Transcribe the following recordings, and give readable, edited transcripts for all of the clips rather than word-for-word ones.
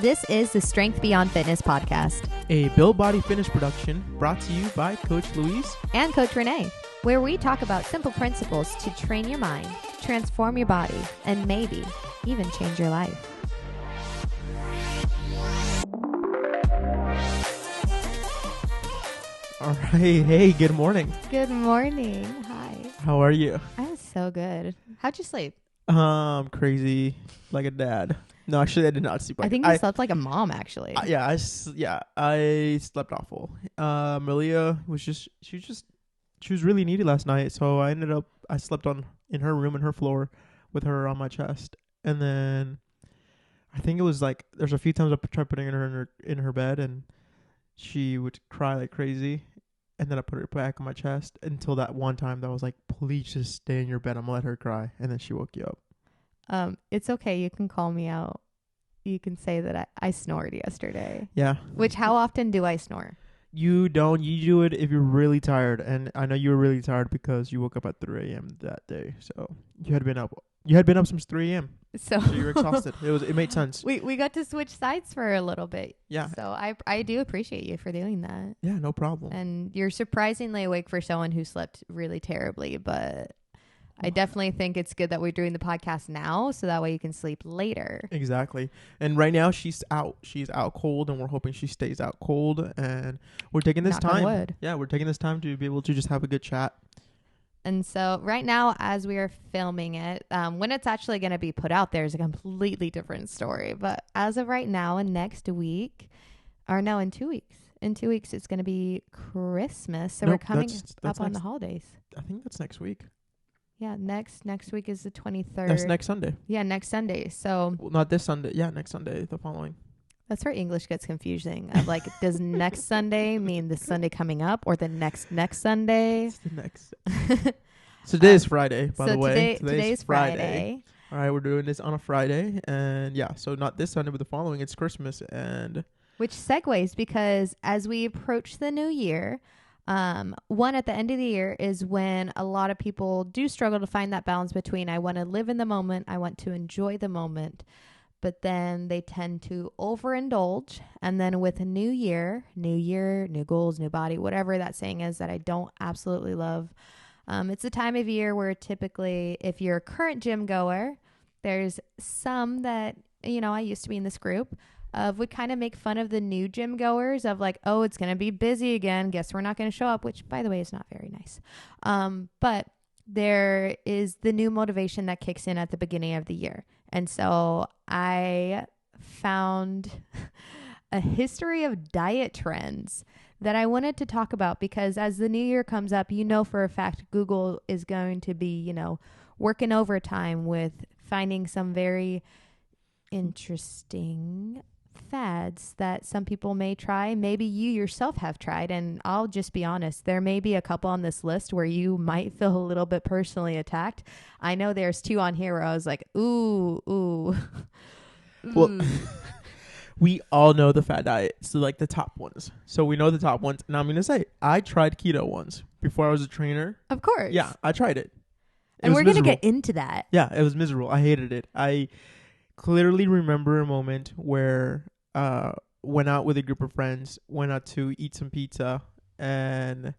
This is the Strength Beyond Fitness podcast A Build Body Fitness production brought to you by Coach Luis and Coach Renee, where we talk about simple principles to train your mind, transform your body, and maybe even change your life. All right. Hey, good morning. Good morning. Hi. How are you? I'm so good. How'd you sleep? Crazy like a dad. No, actually, I did not sleep. I think you slept like a mom, actually. I slept awful. Malia she was really needy last night, so I slept in her room, in her floor, with her on my chest, and then I think it was like there's a few times I tried putting her in her bed, and she would cry like crazy, and then I put her back on my chest until that one time that I was like, please just stay in your bed. I'm gonna let her cry, and then she woke you up. It's okay. You can call me out. You can say that I snored yesterday. Yeah. Which, how often do I snore? You don't. You do it if you're really tired, and I know you were really tired because you woke up at 3 a.m. that day. So you had been up since 3 a.m. So you were exhausted. It made sense. We got to switch sides for a little bit. Yeah. So I do appreciate you for doing that. Yeah, no problem. And you're surprisingly awake for someone who slept really terribly, but I definitely think it's good that we're doing the podcast now so that way you can sleep later. Exactly. And right now she's out. She's out cold, and we're hoping she stays out cold, and we're taking this Knock on time. wood. Yeah, we're taking this time to be able to just have a good chat. And so right now, as we are filming it, when it's actually going to be put out there is a completely different story. But as of right now, and next week, or no, in 2 weeks. In 2 weeks, it's going to be Christmas. So we're coming up on the holidays. I think that's next week. Yeah, next week is the 23rd. That's next Sunday. Yeah, next Sunday. So not this Sunday. Yeah, next Sunday, the following. That's where English gets confusing. Of like, does next Sunday mean the Sunday coming up or the next Sunday? It's the next. So today is Friday, by the way. Today's Friday. All right, we're doing this on a Friday, and yeah, so not this Sunday, but the following. It's Christmas, and which segues because as we approach the new year, one at the end of the year is when a lot of people do struggle to find that balance between I want to live in the moment, I want to enjoy the moment, but then they tend to overindulge. And then with a new year, new goals, new body, whatever that saying is that I don't absolutely love. It's a time of year where typically if you're a current gym goer, there's some that, I used to be in this group would kind of make fun of the new gym goers of like, oh, it's going to be busy again. Guess we're not going to show up, which by the way is not very nice. But there is the new motivation that kicks in at the beginning of the year. And so I found a history of diet trends that I wanted to talk about because as the new year comes up, for a fact, Google is going to be, working overtime with finding some very interesting fads that some people may try. Maybe you yourself have tried, and I'll just be honest, there may be a couple on this list where you might feel a little bit personally attacked. I know there's 2 on here where I was like, ooh. Well, we all know the fat diet, so like the top ones. So we know the top ones, and I'm gonna say I tried keto once before I was a trainer. Of course. Yeah, I tried it. And we're gonna get into that. Yeah, it was miserable. I hated it. I clearly remember a moment where went out with a group of friends, went out to eat some pizza, and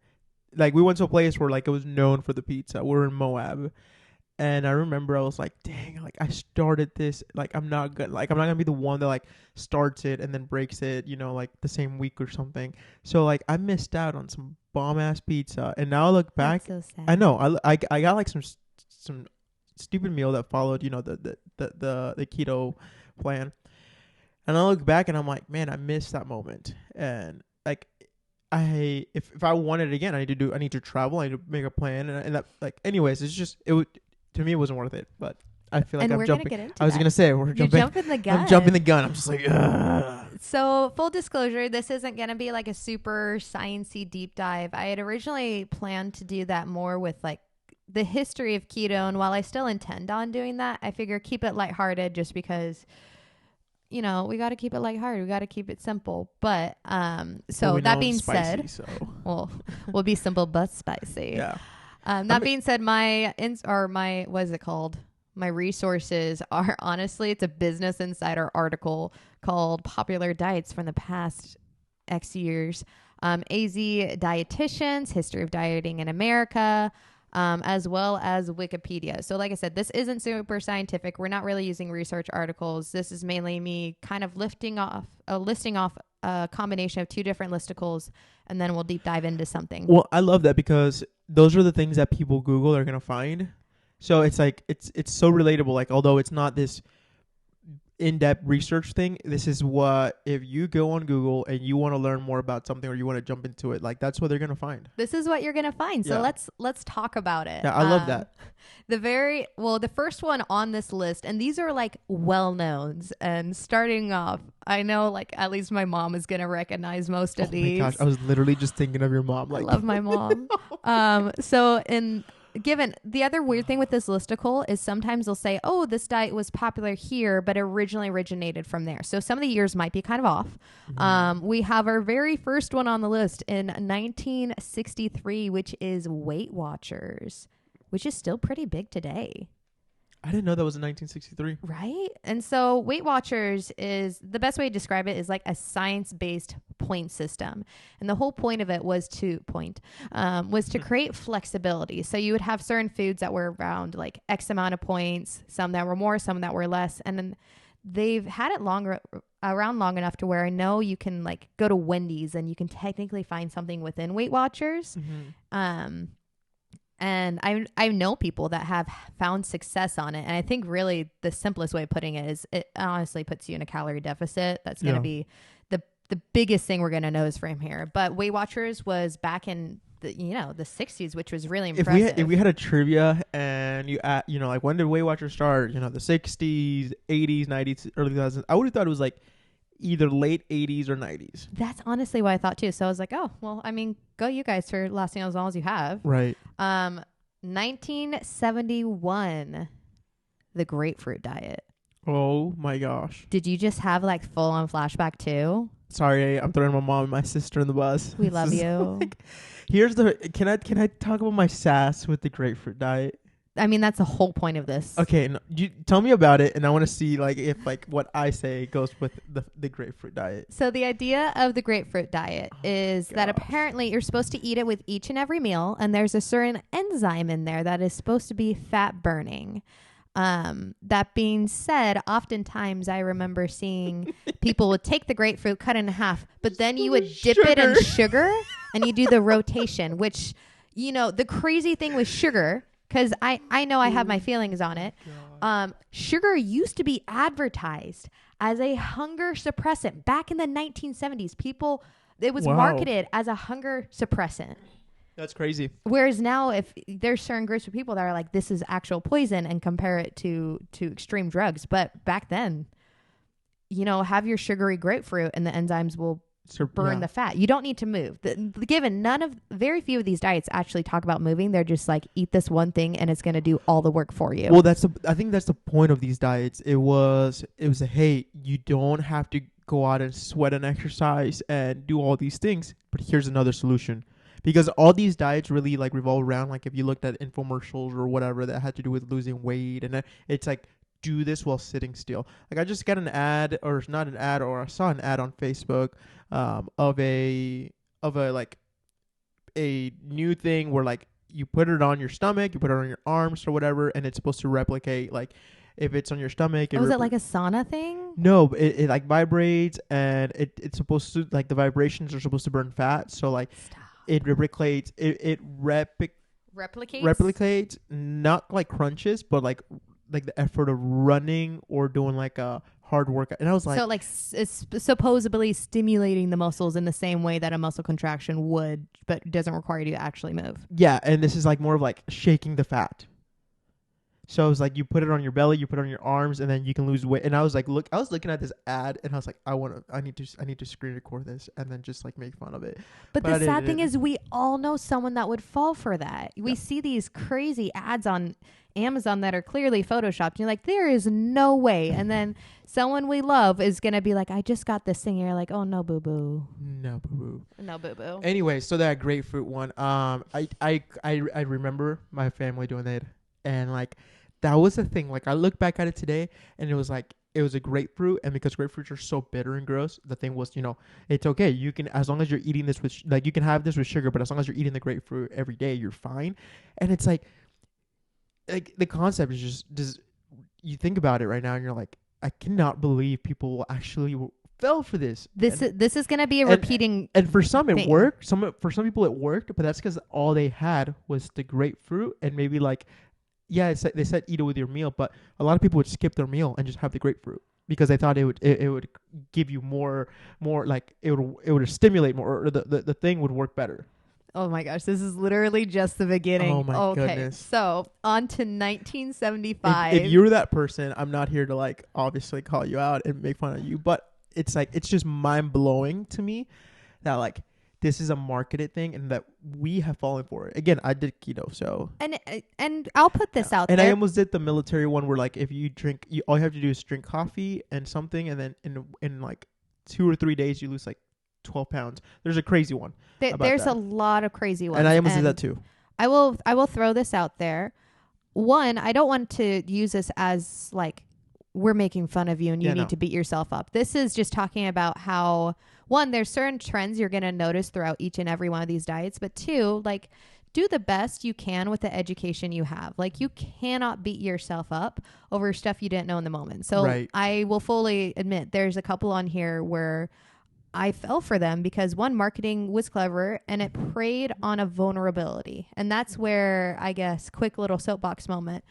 like we went to a place where like it was known for the pizza. We're in Moab, and I remember I was like, dang, like I started this, like I'm not gonna be the one that like starts it and then breaks it, like the same week or something. So like I missed out on some bomb ass pizza, and now I look back, that's so sad. I know I got like some stupid meal that followed, the keto plan. And I look back and I'm like, man, I missed that moment. And like, if I wanted it again, I need to travel. I need to make a plan. And that, like, anyways, to me, it wasn't worth it. But I feel like I'm jumping. Gonna get into I was going to say, You're jumping the gun. I'm jumping the gun. I'm just like, ugh. So full disclosure, this isn't going to be like a super sciencey deep dive. I had originally planned to do that more with like the history of keto. And while I still intend on doing that, I figure keep it lighthearted just because we got to keep it lighthearted. We got to keep it simple. But so that being said, well, we'll be simple but spicy. Yeah. That being said, my what is it called? My resources are honestly, it's a Business Insider article called Popular Diets from the Past X Years. AZ Dietitians, History of Dieting in America, as well as Wikipedia. So like I said, this isn't super scientific. We're not really using research articles. This is mainly me kind of listing off a combination of two different listicles, and then we'll deep dive into something. Well, I love that because those are the things that people Google are going to find. So it's like, it's so relatable. Like, although it's not this in-depth research thing, this is what, if you go on Google and you want to learn more about something or you want to jump into it, like that's what they're gonna find. This is what you're gonna find. So Yeah. let's talk about it. Yeah, I love that. The first one on this list, and these are like well knowns. And starting off, I know like at least my mom is gonna recognize most of these. My gosh, I was literally just thinking of your mom. Like, I love my mom. Given the other weird thing with this listicle is sometimes they'll say, oh, this diet was popular here, but originally originated from there. So some of the years might be kind of off. We have our very first one on the list in 1963, which is Weight Watchers, which is still pretty big today. I didn't know that was in 1963. Right? And so Weight Watchers is, the best way to describe it is like a science-based point system. And the whole point of it was to create flexibility. So you would have certain foods that were around like X amount of points, some that were more, some that were less. And then they've had it around long enough to where I know you can like go to Wendy's and you can technically find something within Weight Watchers. And I know people that have found success on it. And I think really the simplest way of putting it is it honestly puts you in a calorie deficit. That's going to be the biggest thing we're going to notice from here. But Weight Watchers was back in the 60s, which was really impressive. If we had a trivia and like when did Weight Watchers start? The 60s, 80s, 90s, early 2000s. I would have thought it was like either late 80s or 90s. That's honestly what I thought too. So I was like, oh, well, I mean, go you guys for lasting as long as you have. Right. 1971, the grapefruit diet. Oh my gosh. Did you just have like full on flashback too? Sorry, I'm throwing my mom and my sister in the bus. We love you. Can I talk about my sass with the grapefruit diet? I mean, that's the whole point of this. Okay, no, you tell me about it, and I want to see like if like what I say goes with the grapefruit diet. So the idea of the grapefruit diet is that apparently you're supposed to eat it with each and every meal, and there's a certain enzyme in there that is supposed to be fat burning. That being said, oftentimes I remember seeing people would take the grapefruit, cut it in half, but then you would dip it in sugar and you do the rotation, which, the crazy thing with sugar, because I know I have my feelings on it. Sugar used to be advertised as a hunger suppressant. Back in the 1970s, it was marketed as a hunger suppressant. That's crazy. Whereas now, if there's certain groups of people that are like, this is actual poison and compare it to extreme drugs. But back then, have your sugary grapefruit and the enzymes will burn the fat. You don't need to move. Very few of these diets actually talk about moving. They're just like, eat this one thing and it's going to do all the work for you. Well, I think that's the point of these diets. It was hey, you don't have to go out and sweat and exercise and do all these things, but here's another solution. Because all these diets really like revolve around, like if you looked at infomercials or whatever that had to do with losing weight, and it's like, do this while sitting still. Like I just got an ad, or not an ad, or I saw an ad on Facebook of a like a new thing where like you put it on your stomach, you put it on your arms or whatever, and it's supposed to replicate like if it's on your stomach. Was it like a sauna thing? No, it like vibrates, and it's supposed to, like, the vibrations are supposed to burn fat. So like it replicates, replicates, not like crunches, but like the effort of running or doing like a hard workout. And I was like, so like it's supposedly stimulating the muscles in the same way that a muscle contraction would, but doesn't require you to actually move. Yeah, and this is like more of like shaking the fat. So it was like you put it on your belly, you put it on your arms, and then you can lose weight. And I was like, I was looking at this ad, and I was like, I need to screen record this, and then just like make fun of it. But the sad thing is, we all know someone that would fall for that. We see these crazy ads on Amazon that are clearly photoshopped. And you're like, there is no way. And then someone we love is gonna be like, I just got this thing. And you're like, oh no, boo boo. No boo boo. No boo boo. Anyway, so that grapefruit one, I remember my family doing it, and like that was the thing. Like I look back at it today, and it was like it was a grapefruit, and because grapefruits are so bitter and gross, the thing was, it's okay. You can, as long as you're eating this with, like, you can have this with sugar, but as long as you're eating the grapefruit every day, you're fine. And it's like the concept is just you think about it right now, and you're like, I cannot believe people will actually fell for this. This is going to be a repeating. And for some it thing. worked. For some people it worked, but that's because all they had was the grapefruit and maybe like, they said eat it with your meal, but a lot of people would skip their meal and just have the grapefruit because they thought it would give you more like it would stimulate more, or the thing would work better. Oh my gosh, this is literally just the beginning. Oh my goodness. So on to 1975. If you're that person, I'm not here to like obviously call you out and make fun of you, but it's like, it's just mind blowing to me that like this is a marketed thing and that we have fallen for it. Again, I did keto, so and I'll put this out and there. I almost did the military one where like if you drink, all you have to do is drink coffee and something, and then in like 2 or 3 days you lose like 12 pounds. There's a crazy one. There's a lot of crazy ones, and I almost did that too. I will throw this out there. One, I don't want to use this as like we're making fun of you and you need to beat yourself up. This is just talking about how, one, there's certain trends you're going to notice throughout each and every one of these diets, but two, like, do the best you can with the education you have. Like, you cannot beat yourself up over stuff you didn't know in the moment. So right. I will fully admit there's a couple on here where I fell for them because, one, marketing was clever and it preyed on a vulnerability. And that's where, I guess, quick little soapbox moment,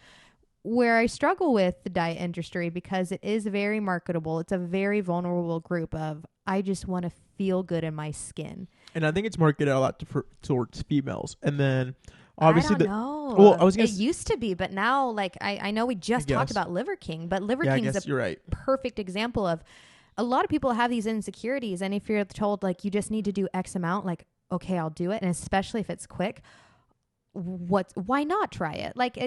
where I struggle with the diet industry because it is very marketable. It's a very vulnerable group of, I just want to feel good in my skin. And I think it's marketed a lot towards females. And then obviously, I don't know. Well, it used to be, but now, like, I know we just talked about Liver King, but Liver King is a perfect example of, a lot of people have these insecurities. And if you're told, like, you just need to do X amount, like, okay, I'll do it. And especially if it's quick, why not try it? Like,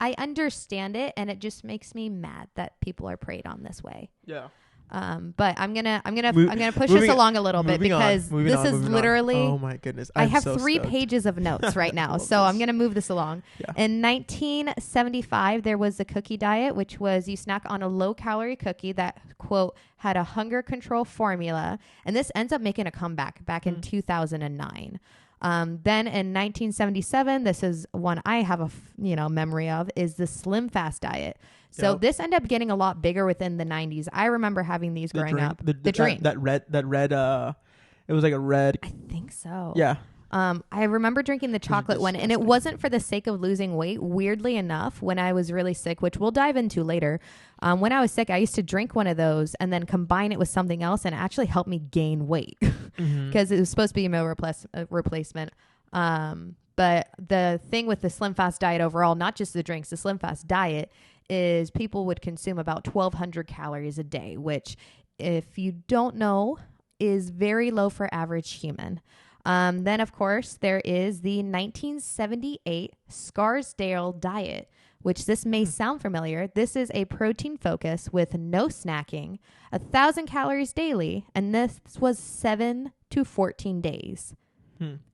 I understand it, and it just makes me mad that people are preyed on this way. Yeah. But I'm gonna push this along a little bit because this is literally. Oh my goodness! I have 3 pages of notes right now, so I'm gonna move this along. Yeah. In 1975, there was the cookie diet, which was you snack on a low-calorie cookie that, quote, had a hunger control formula, and this ends up making a comeback back in 2009. Then in 1977, this is one I have a memory of, is the Slim Fast diet. So this ended up getting a lot bigger within the 90s. I remember having these growing up. The drink. That red, it was like a red. I think so. Yeah. I remember drinking the chocolate one, and it wasn't for the sake of losing weight. Weirdly enough, when I was really sick, which we'll dive into later, when I was sick, I used to drink one of those and then combine it with something else, and it actually helped me gain weight because it was supposed to be a meal replacement. But the thing with the Slim Fast diet overall, not just the drinks, the Slim Fast diet is people would consume about 1,200 calories a day, which, if you don't know, is very low for average human. Then, of course, there is the 1978 Scarsdale diet, which this may sound familiar. This is a protein focus with no snacking, 1,000 calories daily, and this was 7 to 14 days.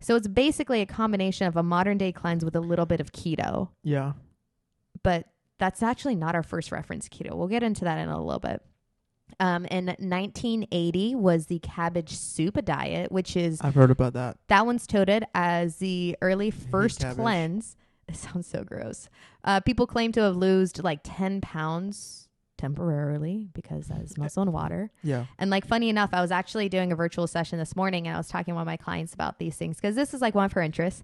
So it's basically a combination of a modern day cleanse with a little bit of keto. Yeah. But that's actually not our first reference to keto. We'll get into that in a little bit. In 1980 was the cabbage soup diet, which is... I've heard about that. That one's touted as the early first cleanse. It sounds so gross. People claim to have lost like 10 pounds temporarily because that is muscle and water. Yeah. And like, funny enough, I was actually doing a virtual session this morning and I was talking to one of my clients about these things because this is like one of her interests.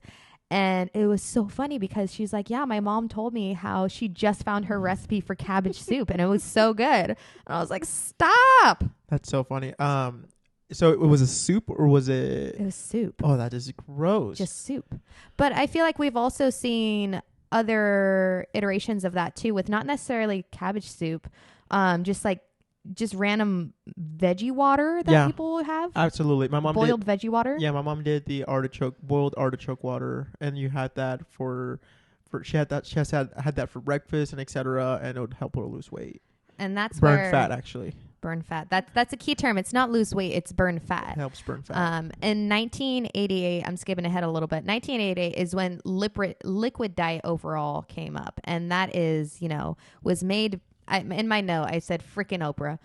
And it was so funny because she's like, yeah, my mom told me how she just found her recipe for cabbage soup and it was so good. And I was like, stop. That's so funny. So it was a soup or was it? It was soup. Oh, that is gross. Just soup. But I feel like we've also seen other iterations of that too, with not necessarily cabbage soup, just random veggie water that people have. Absolutely. My mom boiled veggie water. Yeah, my mom did the boiled artichoke water, and you had that for she had that for breakfast and etc. and it would help her lose weight. And that's burn fat, actually. Burn fat. That's a key term. It's not lose weight, it's burn fat. It helps burn fat. In 1988, I'm skipping ahead a little bit. 1988 is when liquid diet overall came up, and that is, was made in my note, I said freaking Oprah.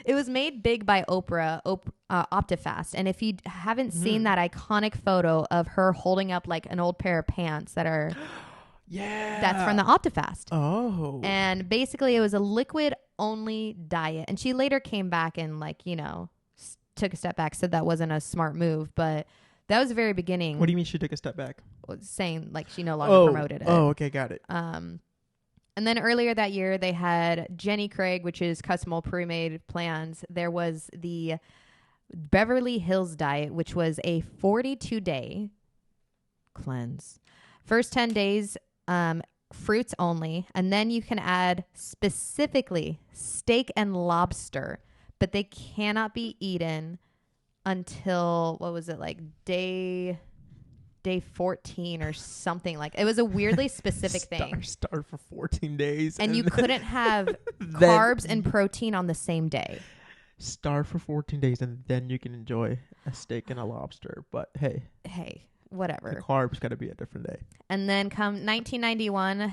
It was made big by Optifast. And if you haven't seen that iconic photo of her holding up like an old pair of pants that's from the Optifast. Oh. And basically it was a liquid only diet. And she later came back and like, took a step back, said that wasn't a smart move, but that was the very beginning. What do you mean she took a step back? Saying like she no longer promoted it. Oh, okay, got it. And then earlier that year they had Jenny Craig, which is custom pre-made plans. There was the Beverly Hills diet, which was a 42-day cleanse. First 10 days, fruits only, and then you can add specifically steak and lobster, but they cannot be eaten until day 14 or something. Like it was a weirdly specific thing. Start for 14 days. And you couldn't have carbs and protein on the same day. Starve for 14 days and then you can enjoy a steak and a lobster. But hey, whatever. The carbs got to be a different day. And then come 1991,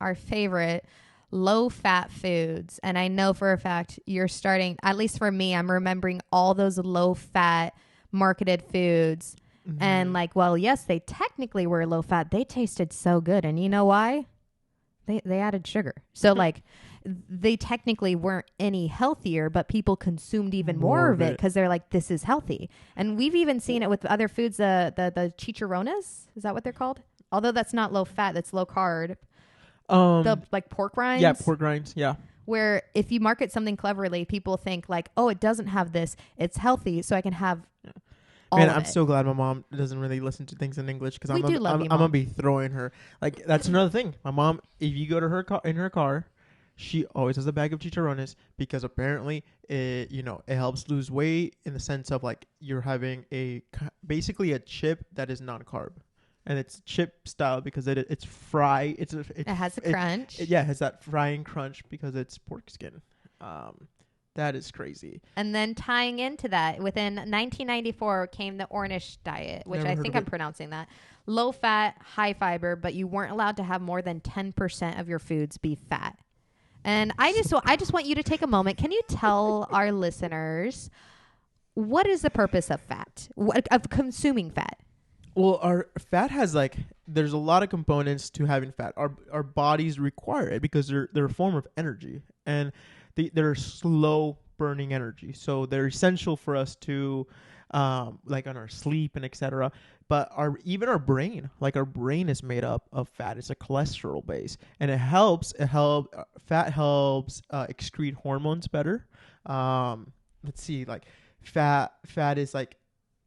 our favorite, low-fat foods. And I know for a fact you're starting, at least for me, I'm remembering all those low-fat marketed foods. Mm-hmm. And like, well, yes, they technically were low-fat. They tasted so good. And you know why? They added sugar. So like they technically weren't any healthier, but people consumed even more of it because they're like, this is healthy. And we've even seen it with other foods, the chicharrones. Is that what they're called? Although that's not low fat, that's low carb. The like pork rinds. Yeah, pork rinds. Yeah. Where if you market something cleverly, people think like, oh, it doesn't have this. It's healthy, so I can have all Man, of I'm it. so glad my mom doesn't really listen to things in English because I'm love you, I'm Mom. gonna be throwing her. Like that's another thing. My mom, if you go to her in her car, she always has a bag of chicharrones because apparently it helps lose weight in the sense of like you're having basically a chip that is non-carb. And it's chip style because it's fry. It has a crunch. It has that frying crunch because it's pork skin. That is crazy. And then tying into that, within 1994 came the Ornish diet, which I think I'm pronouncing that. Low fat, high fiber, but you weren't allowed to have more than 10% of your foods be fat. And I just want you to take a moment. Can you tell our listeners what is the purpose of fat, of consuming fat? Well, our fat has there's a lot of components to having fat. Our bodies require it because they're a form of energy, and they're slow burning energy. So they're essential for us to, like on our sleep and etc. But even our brain is made up of fat. It's a cholesterol base, and fat helps excrete hormones better. Let's see, fat is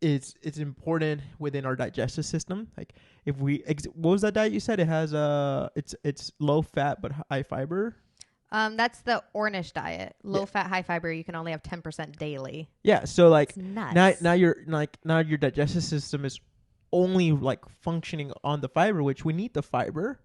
it's important within our digestive system. Like if what was that diet you said? It has it's low fat but high fiber. That's the Ornish diet. Low fat, high fiber. You can only have 10% daily. Yeah. So like nuts. now your digestive system is only functioning on the fiber, which we need the fiber.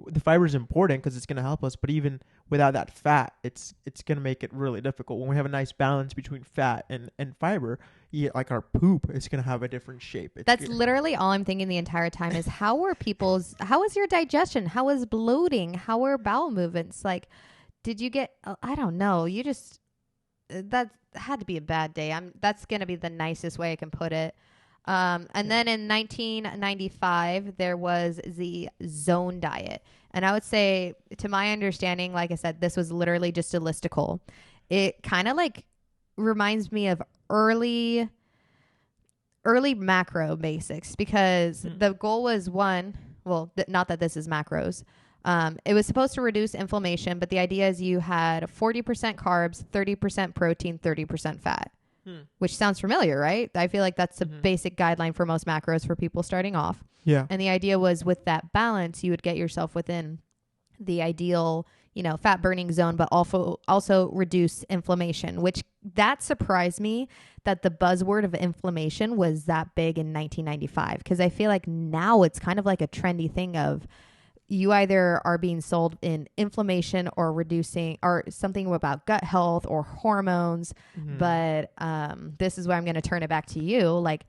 The fiber is important because it's going to help us, but even without that fat, it's going to make it really difficult. When we have a nice balance between fat and fiber, like our poop is going to have a different shape. That's literally all I'm thinking the entire time is how is your digestion? How is bloating? How are bowel movements? Like, did you get, I don't know. That had to be a bad day. That's going to be the nicest way I can put it. Then in 1995, there was the Zone diet. And I would say, to my understanding, like I said, this was literally just a listicle. It kind of reminds me of early macro basics because the goal was not that this is macros. It was supposed to reduce inflammation, but the idea is you had 40% carbs, 30% protein, 30% fat. Which sounds familiar, right? I feel like that's the basic guideline for most macros for people starting off. Yeah. And the idea was with that balance, you would get yourself within the ideal, fat burning zone, but also reduce inflammation, which that surprised me that the buzzword of inflammation was that big in 1995. Because I feel like now it's kind of like a trendy thing of you either are being sold in inflammation or reducing or something about gut health or hormones. But this is where I'm going to turn it back to you. Like,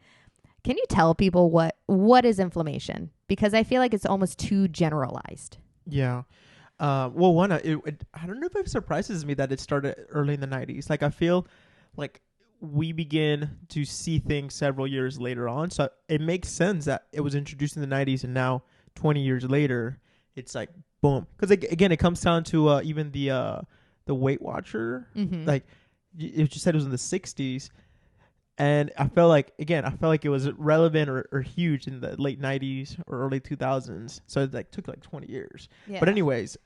can you tell people what is inflammation? Because I feel like it's almost too generalized. Yeah. Well, one, I don't know if it surprises me that it started early in the 90s. Like, I feel like we begin to see things several years later on. So it makes sense that it was introduced in the 90s and now 20 years later, it's like, boom. Because again, it comes down to even the Weight Watcher. Mm-hmm. Like, you just said it was in the 60s. And I felt like it was relevant or huge in the late 90s or early 2000s. So it like took like 20 years. Yeah. But anyways,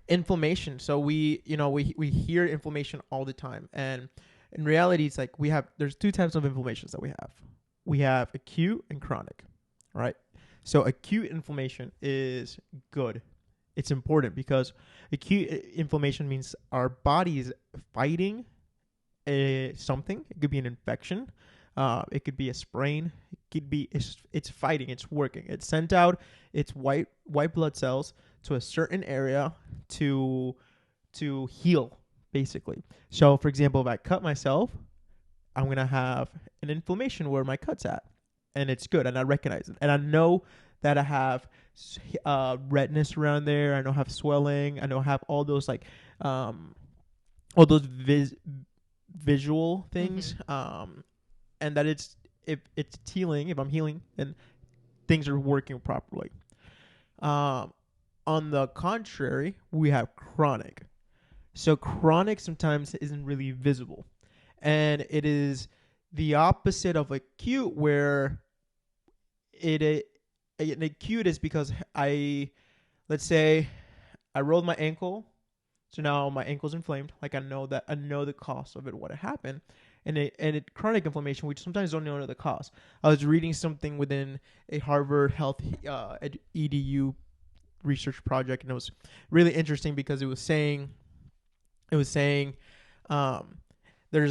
inflammation. So we hear inflammation all the time, and in reality, it's like there's two types of inflammations that we have. We have acute and chronic, right? So acute inflammation is good. It's important because acute inflammation means our body is fighting something. It could be an infection. It could be a sprain. It could be it's fighting. It's working. It sent out its white blood cells to a certain area to heal, basically. So, for example, if I cut myself, I'm gonna have an inflammation where my cut's at, and it's good, and I recognize it, and I know that I have redness around there. I know I have swelling. I know I have all those all those visual things, and that if it's healing, if I'm healing, then things are working properly. On the contrary, we have chronic. So chronic sometimes isn't really visible, and it is the opposite of acute, where an acute is because let's say I rolled my ankle. So now my ankle's inflamed. Like I know the cause of it, what happened, and chronic inflammation, we sometimes don't know the cause. I was reading something within a Harvard Health EDU research project, and it was really interesting because it was saying, there's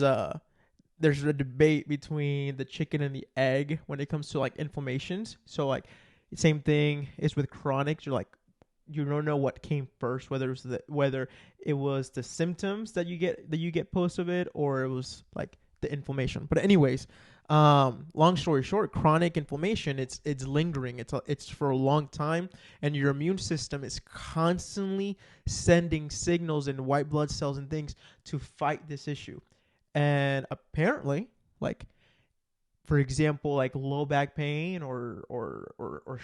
a debate between the chicken and the egg when it comes to like inflammations. So like same thing is with chronic. You're like, you don't know what came first, whether it was the symptoms that you get post of it, or it was like the inflammation. But anyways, long story short, chronic inflammation, it's lingering. It's for a long time, and your immune system is constantly sending signals in white blood cells and things to fight this issue. And apparently, like, for example, like low back pain or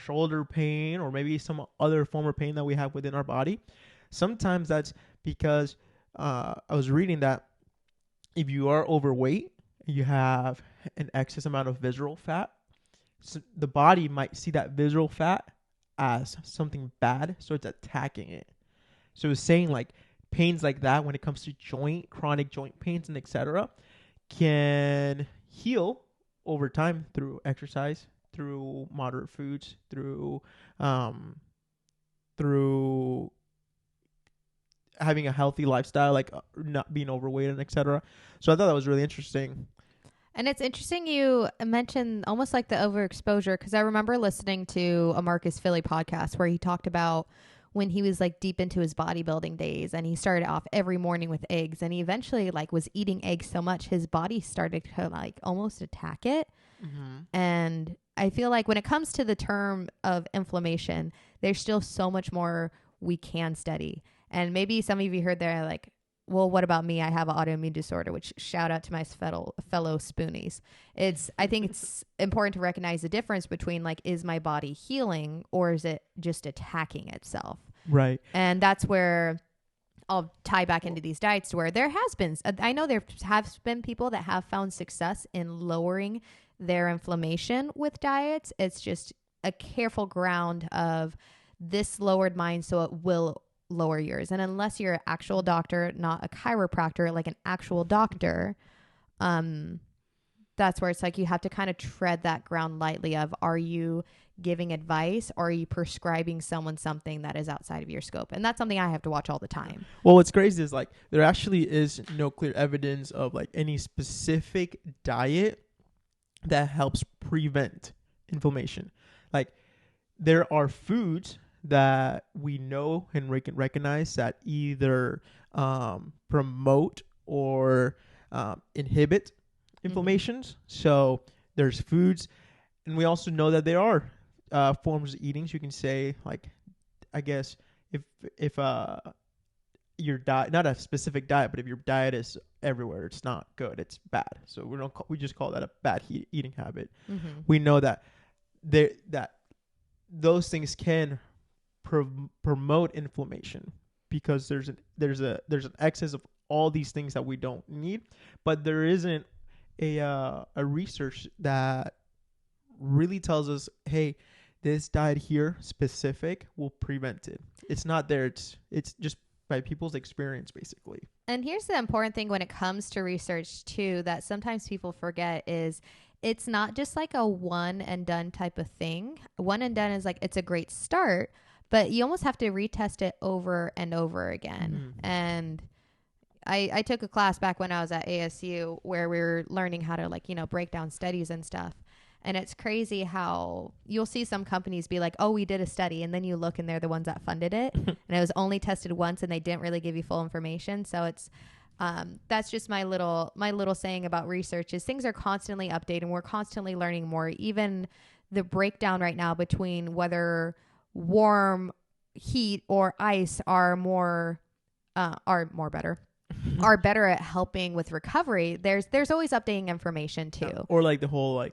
shoulder pain, or maybe some other form of pain that we have within our body, sometimes that's because I was reading that if you are overweight, you have an excess amount of visceral fat, so the body might see that visceral fat as something bad, so it's attacking it. So it's saying like pains like that, when it comes to chronic joint pains and etc., can heal over time through exercise, through moderate foods, through having a healthy lifestyle, like not being overweight and etc. So I thought that was really interesting. And it's interesting you mentioned almost like the overexposure, because I remember listening to a Marcus Philly podcast where he talked about when he was like deep into his bodybuilding days, and he started off every morning with eggs, and he eventually like was eating eggs so much his body started to like almost attack it. And I feel like when it comes to the term of inflammation, there's still so much more we can study. And maybe some of you heard there like, well, what about me? I have an autoimmune disorder, which shout out to my fellow Spoonies. I think it's important to recognize the difference between like, is my body healing or is it just attacking itself? Right. And that's where I'll tie back into these diets, where there has been, I know there have been people that have found success in lowering their inflammation with diets. It's just a careful ground of this lowered mine, so it will lower yours. And unless you're an actual doctor, not a chiropractor, like an actual doctor, that's where it's like you have to kind of tread that ground lightly of, are you giving advice or are you prescribing someone something that is outside of your scope? And that's something I have to watch all the time. Well, what's crazy is like there actually is no clear evidence of like any specific diet that helps prevent inflammation. Like there are foods that we know and we can recognize that either promote or inhibit inflammations. So there's foods, and we also know that there are forms of eating. So you can say, like, I guess if your diet, not a specific diet, but if your diet is everywhere, it's not good. It's bad. So we just call that a bad eating habit. Mm-hmm. We know that that those things can promote inflammation because there's an excess of all these things that we don't need, but there isn't a research that really tells us, hey, this diet here specific will prevent it. It's not there. It's just by people's experience, basically. And here's the important thing when it comes to research too, that sometimes people forget is it's not just like a one and done type of thing. One and done is like, it's a great start, but you almost have to retest it over and over again. Mm-hmm. And I took a class back when I was at ASU where we were learning how to break down studies and stuff. And it's crazy how you'll see some companies be like, oh, we did a study. And then you look and they're the ones that funded it. And it was only tested once and they didn't really give you full information. So it's that's just my little saying about research is things are constantly updating. We're constantly learning more. Even the breakdown right now between whether warm, heat, or ice are better at helping with recovery. There's always updating information too. Yeah. Or like the whole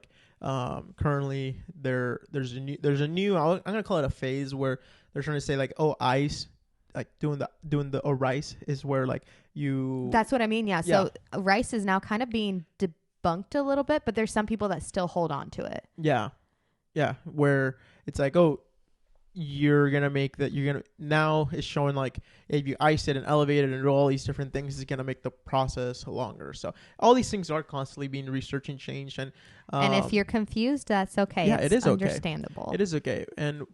currently there's a new I'm gonna call it a phase where they're trying to say like, oh, ice, like doing the or rice is where like you. That's what I mean. Yeah. So rice is now kind of being debunked a little bit, but there's some people that still hold on to it. Yeah. Where it's like, oh, you're gonna now it's showing like if you ice it and elevate it and do all these different things, is gonna make the process longer. So all these things are constantly being researched and changed, and if you're confused, that's okay. Yeah, it is understandable. It is okay, and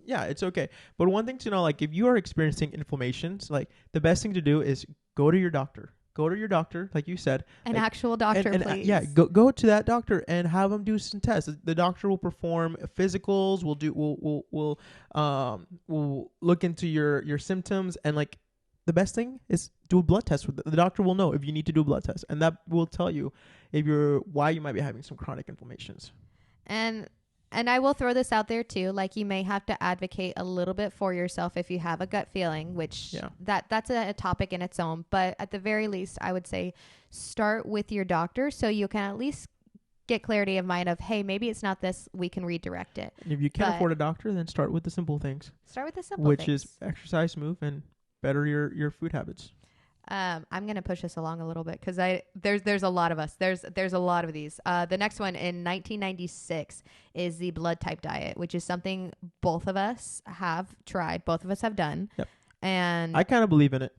yeah, it's okay. But one thing to know, like if you are experiencing inflammations, like the best thing to do is go to your doctor. Go to your doctor, like you said. An actual doctor, please. Yeah, go to that doctor and have them do some tests. The doctor will perform physicals. We'll look into your symptoms, and like the best thing is do a blood test. The doctor will know if you need to do a blood test, and that will tell you why you might be having some chronic inflammations. And I will throw this out there too. Like you may have to advocate a little bit for yourself if you have a gut feeling, which that's a topic in its own. But at the very least, I would say start with your doctor so you can at least get clarity of mind of, hey, maybe it's not this. We can redirect it. And if you can't afford a doctor, then start with the simple things. Which is exercise, move, and better your food habits. I'm going to push this along a little bit because there's a lot of us. There's a lot of these. The next one in 1996 is the blood type diet, which is something both of us have tried. Both of us have done. Yep. And I kind of believe in it.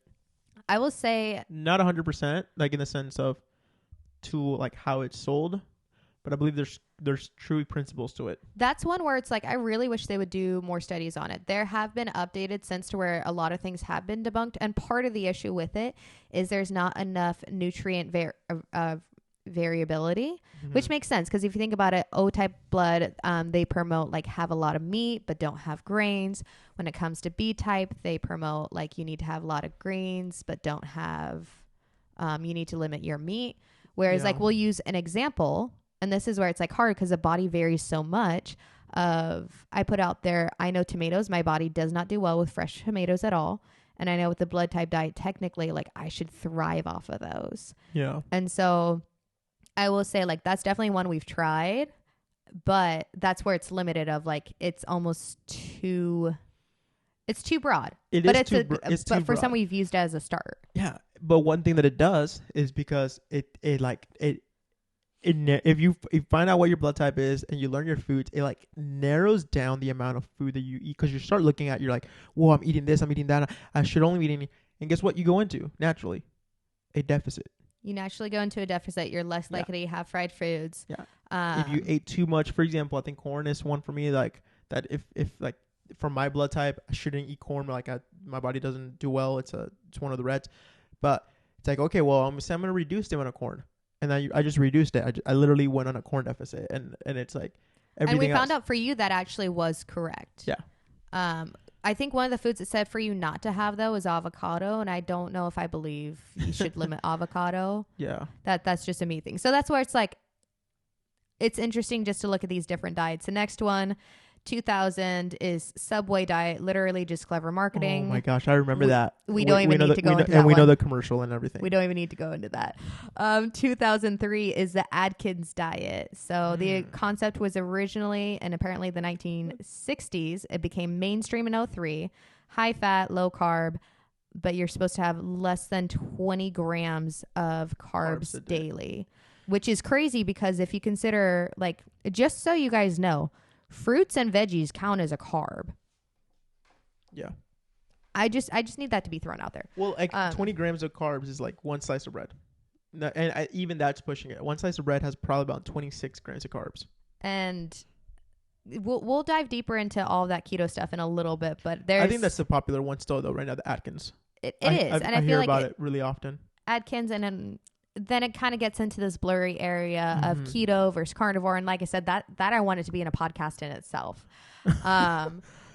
I will say not 100%, like in the sense of to like how it's sold, but I believe there's true principles to it. That's one where it's like, I really wish they would do more studies on it. There have been updated since to where a lot of things have been debunked. And part of the issue with it is there's not enough nutrient variability, which makes sense. Because if you think about it, O-type blood, they promote like have a lot of meat, but don't have grains. When it comes to B-type, they promote like you need to have a lot of grains, but don't have, you need to limit your meat. Whereas like we'll use an example. And this is where it's like hard because the body varies so much. I put out there, I know tomatoes, my body does not do well with fresh tomatoes at all. And I know with the blood type diet, technically, like I should thrive off of those. Yeah. And so I will say like, that's definitely one we've tried, but that's where it's limited of like, it's almost it's too broad. But for some, we've used it as a start. Yeah. But one thing that it does is because if you find out what your blood type is and you learn your foods, it like narrows down the amount of food that you eat, because you start looking at, you're like, whoa, I'm eating this, I'm eating that, I should only be eating. And guess what you go into naturally? A deficit. You naturally go into a deficit. You're less likely to have fried foods. Yeah. If you ate too much, for example, I think corn is one for me, like that if like for my blood type, I shouldn't eat corn. Like my body doesn't do well. It's one of the reds. But it's like, okay, well, I'm going to reduce the amount of corn. And then I just reduced it. I literally went on a corn deficit, and it's like everything. And we found out for you that actually was correct. Yeah. I think one of the foods it said for you not to have though is avocado, and I don't know if I believe you should limit avocado. Yeah. That's just a me thing. So that's where it's like, it's interesting just to look at these different diets. The next one, 2000 is Subway diet, literally just clever marketing. Oh my gosh, I remember that. We don't even need to go into that. And we know one. the commercial and everything. We don't even need to go into that. 2003 is the Atkins diet. So the concept was originally, and apparently the 1960s, it became mainstream in 03. High fat, low carb, but you're supposed to have less than 20 grams of carbs a day. daily, which is crazy because if you consider, like, just so you guys know, fruits and veggies count as a carb. Yeah. I just need that to be thrown out there. Well, like 20 grams of carbs is like one slice of bread. And even that's pushing it. One slice of bread has probably about 26 grams of carbs. And we'll dive deeper into all that keto stuff in a little bit, but I think that's the popular one still though right now, the Atkins. It is, and I feel hear like about it really often. Atkins, and then it kind of gets into this blurry area of keto versus carnivore, and like I said, that I want it to be in a podcast in itself.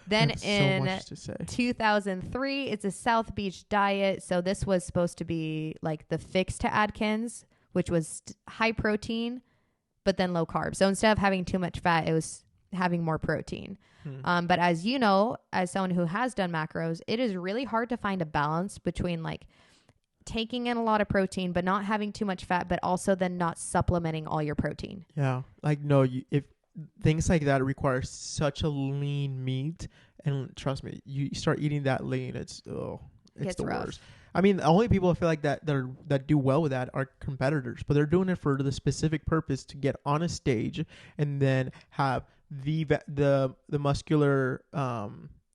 Then in 2003, it's a South Beach diet. So this was supposed to be like the fix to Atkins, which was high protein, but then low carb. So instead of having too much fat, it was having more protein. But as you know, as someone who has done macros, it is really hard to find a balance between like taking in a lot of protein, but not having too much fat, but also then not supplementing all your protein. Yeah. Like, no, if things like that require such a lean meat, and trust me, you start eating that lean, it's the rough. worst. I mean, the only people I feel like that do well with that are competitors, but they're doing it for the specific purpose to get on a stage and then have the muscular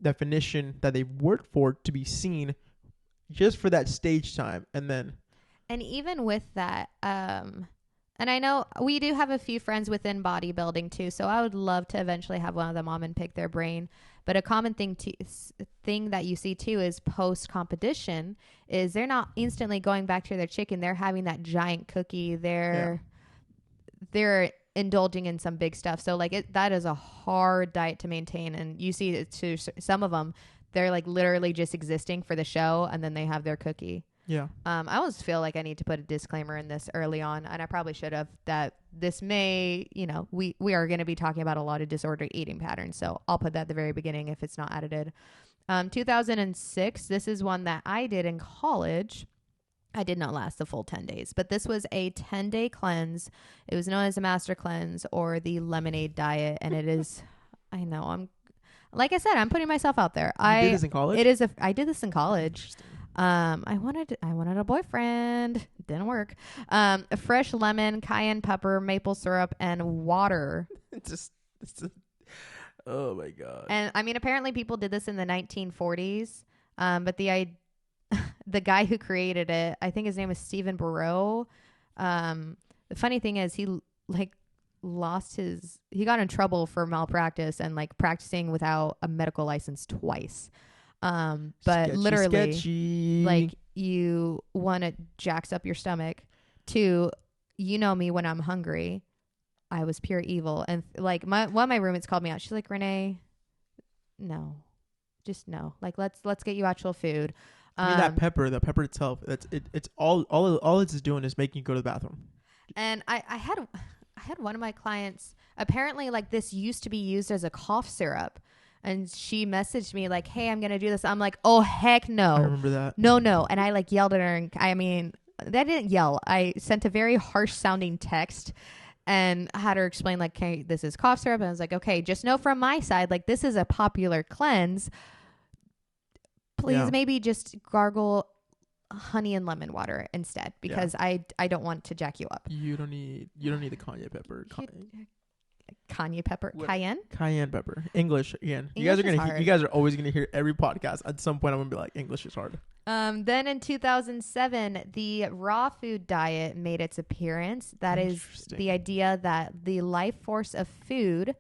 definition that they've worked for to be seen just for that stage time. And even with that, and I know we do have a few friends within bodybuilding too, so I would love to eventually have one of them on and pick their brain. But a common thing that you see too is post competition is they're not instantly going back to their chicken. They're having that giant cookie. They're indulging in some big stuff. So like that is a hard diet to maintain. And you see it to some of them, they're like literally just existing for the show, and then they have their cookie. Yeah. I always feel like I need to put a disclaimer in this early on, and I probably should have, that this may, we are going to be talking about a lot of disordered eating patterns. So I'll put that at the very beginning if it's not edited. 2006, this is one that I did in college. I did not last the full 10 days, but this was a 10-day cleanse. It was known as a master cleanse or the lemonade diet. And it is, I know, like I said, I'm putting myself out there. You did this in college? I did this in college. I wanted a boyfriend. Didn't work. A fresh lemon, cayenne pepper, maple syrup, and water. Oh my God. And I mean, apparently people did this in the 1940s. But the guy who created it, I think his name is Stephen Barreau. The funny thing is he got in trouble for malpractice and like practicing without a medical license twice. But literally, like, you, one, it jacks up your stomach. Two, me when I'm hungry, I was pure evil. And like one of my roommates called me out. She's like, Renee, no, just no. Like, let's get you actual food. I mean, the pepper itself, it's all it's doing is making you go to the bathroom. And I had one of my clients, apparently like this used to be used as a cough syrup. And she messaged me like, hey, I'm going to do this. I'm like, oh, heck no. I remember that. No. And I like yelled at her. And I mean, I didn't yell. I sent a very harsh sounding text and had her explain like, hey, this is cough syrup. And I was like, okay, just know from my side, like this is a popular cleanse. Please maybe just gargle honey and lemon water instead, because I don't want to jack you up. You don't need the cayenne pepper. Cayenne pepper. Cayenne pepper. English again. You guys are always gonna hear every podcast. At some point I'm gonna be like, English is hard. Then in 2007, the raw food diet made its appearance. That is the idea that the life force of food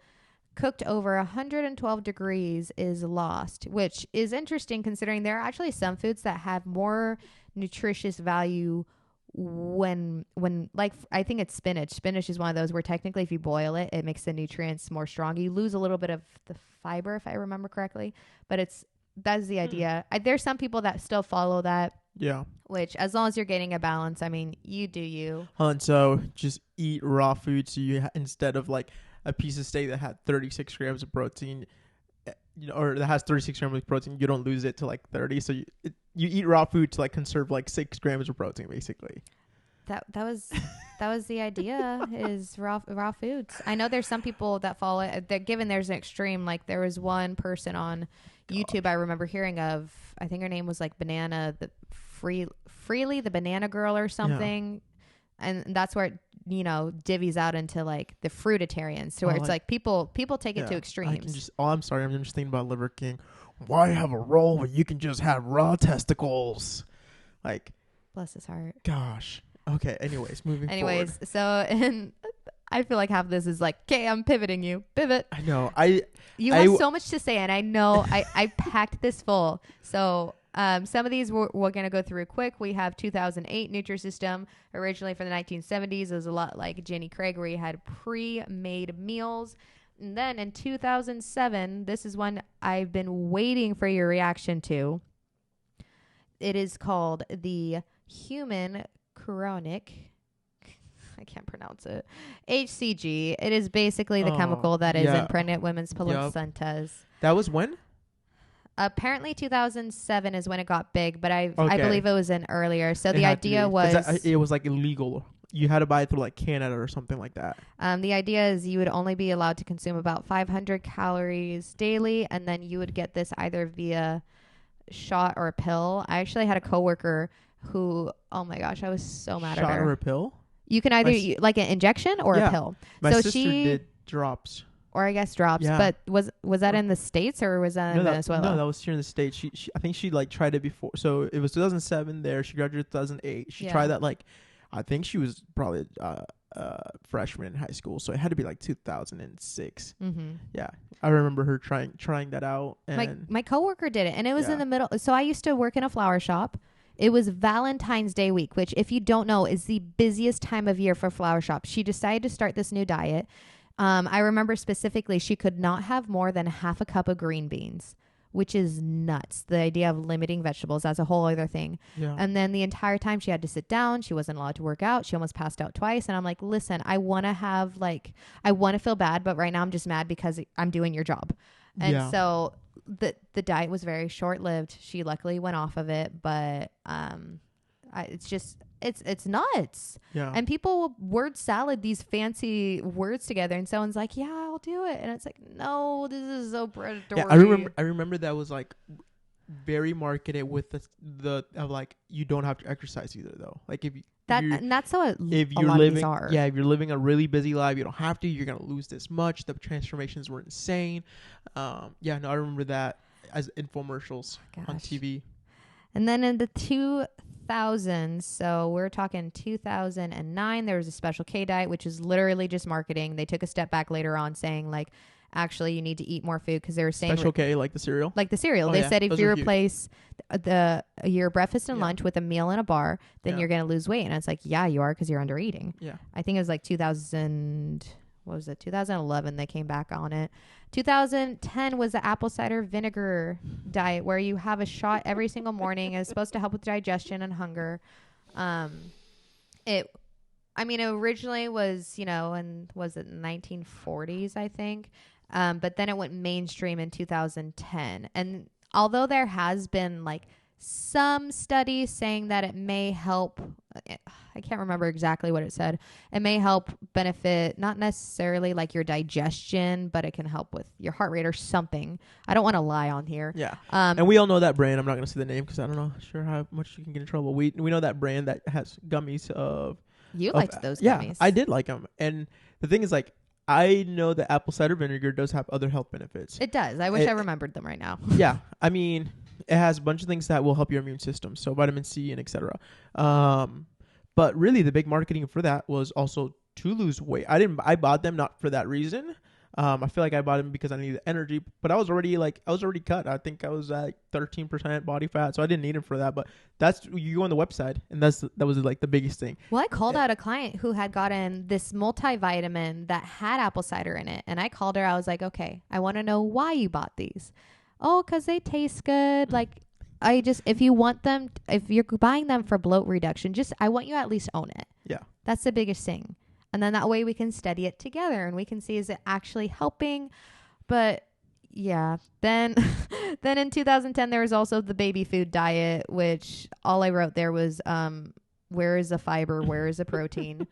cooked over 112 degrees is lost, which is interesting considering there are actually some foods that have more nutritious value when like, I think it's spinach. Spinach is one of those where technically if you boil it, it makes the nutrients more strong. You lose a little bit of the fiber, if I remember correctly, but that's the idea. There's some people that still follow that. Yeah. Which, as long as you're getting a balance, I mean, you do you. And so just eat raw food. So instead of like a piece of steak that had 36 grams of protein, or that has 36 grams of protein, you don't lose it to like 30. So you eat raw food to like conserve like 6 grams of protein, basically. That was the idea, is raw foods. I know there's some people that follow it, that given there's an extreme, like there was one person on YouTube I remember hearing of, I think her name was like Banana, Freely the Banana Girl or something. And that's where it, divvies out into like the fruitarians, to where it's like people take it to extremes. I'm sorry, I'm just thinking about Liver King. Why have a roll where you can just have raw testicles? Like, bless his heart. Gosh. Okay, moving forward. So, and I feel like half of this is like, okay, I'm pivoting you. Pivot. I know. You have so much to say, and I know I packed this full. So some of these we're going to go through quick. We have 2008 Nutrisystem, originally from the 1970s. It was a lot like Jenny Craig, where you had pre-made meals. And then in 2007, this is one I've been waiting for your reaction to. It is called the Human Chorionic, I can't pronounce it, HCG. It is basically the chemical that is in pregnant women's placentas. That was when? Apparently 2007 is when it got big, but I believe it was in earlier. So the idea was... it was like illegal. You had to buy it through like Canada or something like that. The idea is you would only be allowed to consume about 500 calories daily, and then you would get this either via shot or a pill. I actually had a coworker who, oh my gosh, I was so mad at her. Shot or a pill? You can either like an injection or a pill. My sister did drops. Or I guess drops. Yeah. But was that in the States, or was that in Venezuela? No, that was here in the States. She I think she like tried it before. So it was 2007 there. She graduated 2008. She tried that like, I think she was probably freshman in high school. So it had to be like 2006. Mm-hmm. Yeah. I remember her trying that out. And my coworker did it, and it was in the middle. So I used to work in a flower shop. It was Valentine's Day week, which, if you don't know, is the busiest time of year for flower shops. She decided to start this new diet. I remember specifically she could not have more than half a cup of green beans, which is nuts. The idea of limiting vegetables, that's a whole other thing. Yeah. And then the entire time she had to sit down. She wasn't allowed to work out. She almost passed out twice. And I'm like, listen, I want to feel bad, but right now I'm just mad because I'm doing your job. And so the diet was very short-lived. She luckily went off of it, but it's nuts. Yeah. And people will word salad these fancy words together, and someone's like, yeah, I'll do it. And it's like, no, this is so predatory. Yeah, I remember that was like very marketed with the of like, you don't have to exercise either though. Like and that's how if you're living, if you're living a really busy life, you don't have to. You're gonna lose this much. The transformations were insane. I remember that as infomercials on TV. And then in the 2000s, so we're talking 2009, there was a Special K diet, which is literally just marketing. They took a step back later on, saying like, actually, you need to eat more food, because they were saying Special K, like the cereal. Like the cereal. They said if you replace your breakfast and lunch with a meal and a bar, then you're going to lose weight. And it's like, yeah, you are, because you're under eating. Yeah. I think it was like 2011 they came back on it. 2010 was the apple cider vinegar diet, where you have a shot every single morning. It's supposed to help with digestion and hunger. It originally was, and was it 1940s, I think. But then it went mainstream in 2010. And although there has been like some studies saying that it may help, I can't remember exactly what it said. It may help benefit, not necessarily like your digestion, but it can help with your heart rate or something. I don't want to lie on here. Yeah. And we all know that brand. I'm not going to say the name because I don't know sure how much you can get in trouble. We know that brand that has gummies of... You liked those gummies. Yeah, I did like them. And the thing is, like, I know that apple cider vinegar does have other health benefits. It does. I wish I remembered them right now. Yeah. I mean, it has a bunch of things that will help your immune system. So vitamin C and etc. But really, the big marketing for that was also to lose weight. I bought them not for that reason. I feel like I bought them because I needed energy, but I was already cut. I think I was at 13% body fat, so I didn't need them for that. But you go on the website, and that was like the biggest thing. Well, I called out a client who had gotten this multivitamin that had apple cider in it, and I called her. I was like, okay, I want to know why you bought these. Oh, because they taste good. Like, if you want them, if you're buying them for bloat reduction, I want you to at least own it. Yeah, that's the biggest thing. And then that way we can study it together and we can see, is it actually helping? But yeah, then then in 2010 there was also the baby food diet, which all I wrote there was where is the fiber, where is the protein?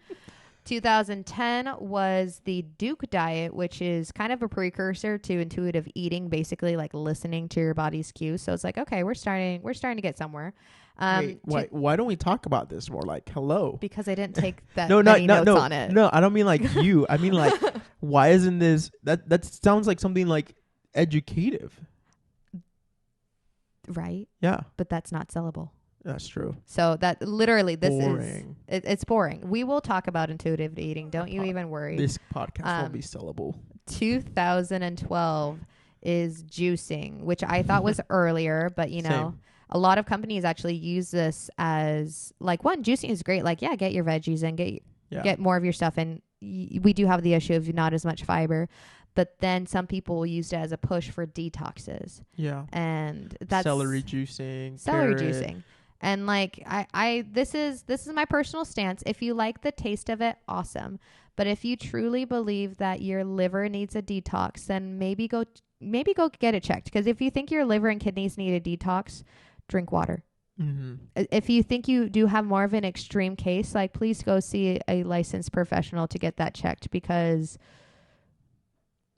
2010 was the Duke diet, which is kind of a precursor to intuitive eating, basically like listening to your body's cues. So it's like, okay, we're starting to get somewhere. Wait, why don't we talk about this more? Like, hello. Because I didn't take that no, many notes on it. No, I don't mean like you. I mean like, why isn't this? That sounds like something like educative. Right. Yeah. But that's not sellable. That's true. So that literally this boring. It's boring. We will talk about intuitive eating. Don't you even worry. This podcast will be sellable. 2012 is juicing, which I thought was earlier, but you know, Same. A lot of companies actually use this as like, one, juicing is great. Like, yeah, get your veggies and get more of your stuff. And we do have the issue of not as much fiber, but then some people use it as a push for detoxes. Yeah. And that's celery juicing. Celery carrot. juicing. And like this is my personal stance. If you like the taste of it, awesome. But if you truly believe that your liver needs a detox, then maybe go get it checked. Because if you think your liver and kidneys need a detox, drink water. Mm-hmm. If you think you do have more of an extreme case, like please go see a licensed professional to get that checked, because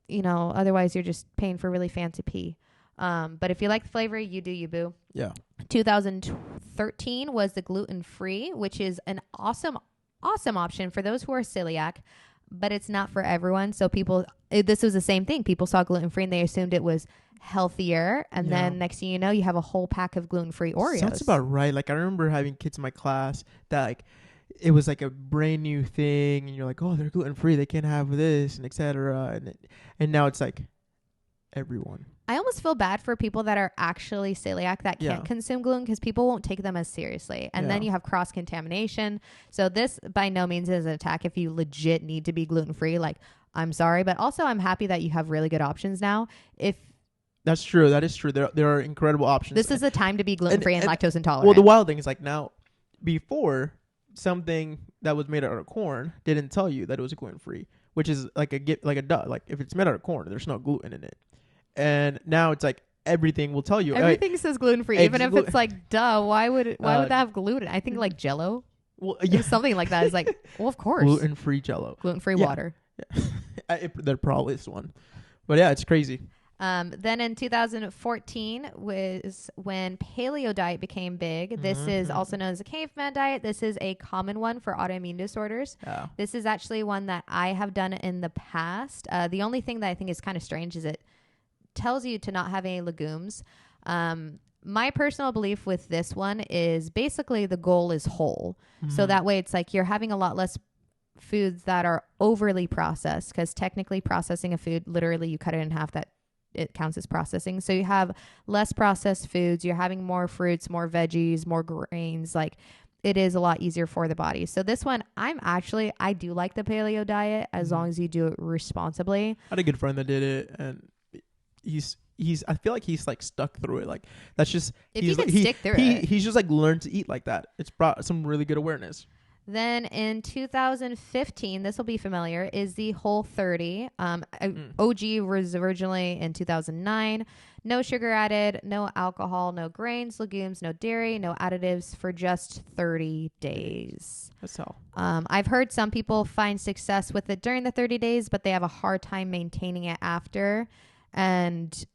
you know, otherwise you're just paying for really fancy pee. But if you like the flavor, you do you, boo. Yeah. 2013 was the gluten-free, which is an awesome option for those who are celiac, but it's not for everyone. So this was the same thing. People saw gluten-free and they assumed it was healthier. And then next thing you know, you have a whole pack of gluten-free Oreos. Sounds about right. Like I remember having kids in my class that like, it was like a brand new thing and you're like, oh, they're gluten-free. They can't have this and etc. And now it's like everyone. I almost feel bad for people that are actually celiac that can't consume gluten, because people won't take them as seriously. And then you have cross-contamination. So this by no means is an attack if you legit need to be gluten-free. Like, I'm sorry, but also I'm happy that you have really good options now. That's true. That is true. There are incredible options. This is a time to be gluten-free and lactose intolerant. Well, the wild thing is like now, before, something that was made out of corn didn't tell you that it was gluten-free, which is like a duh. Like if it's made out of corn, there's no gluten in it. And now it's like everything will tell you. Everything says gluten-free, even if it's like, duh, why would that have gluten? I think like Jell-O. Well, yeah. Something like that is like, well, of course. Gluten-free Jell-O. Gluten-free water. Yeah. There probably is one. But yeah, it's crazy. Then in 2014 was when paleo diet became big. This is also known as a caveman diet. This is a common one for autoimmune disorders. Yeah. This is actually one that I have done in the past. The only thing that I think is kind of strange is it tells you to not have any legumes. My personal belief with this one is basically the goal is whole. So that way it's like you're having a lot less foods that are overly processed, because technically processing a food, literally you cut it in half, that it counts as processing. So you have less processed foods, you're having more fruits, more veggies, more grains. Like it is a lot easier for the body. So this one, I do like the paleo diet as long as you do it responsibly. I had a good friend that did it, and he's I feel like he's like stuck through it. Like that's just if you can stick through it. He's just like learned to eat like that. It's brought some really good awareness. Then in 2015, this will be familiar, is the Whole30. OG was originally in 2009. No sugar added, no alcohol, no grains, legumes, no dairy, no additives for just 30 days. That's all. I've heard some people find success with it during the 30 days, but they have a hard time maintaining it after. And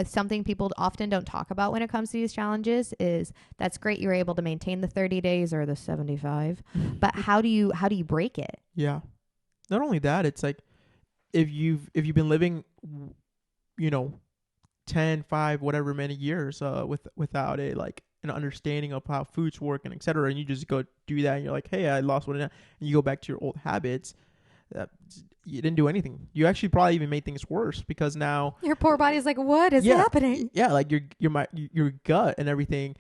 something people often don't talk about when it comes to these challenges is that's great you're able to maintain the 30 days or the 75, but how do you break it? Yeah. Not only that, it's like if you've been living, 10, 5, whatever many years without a like an understanding of how foods work and etc., and you just go do that and you're like, hey, I lost weight, and you go back to your old habits, you didn't do anything. You actually probably even made things worse, because now your poor body's like, what is happening? Yeah, like your gut and everything,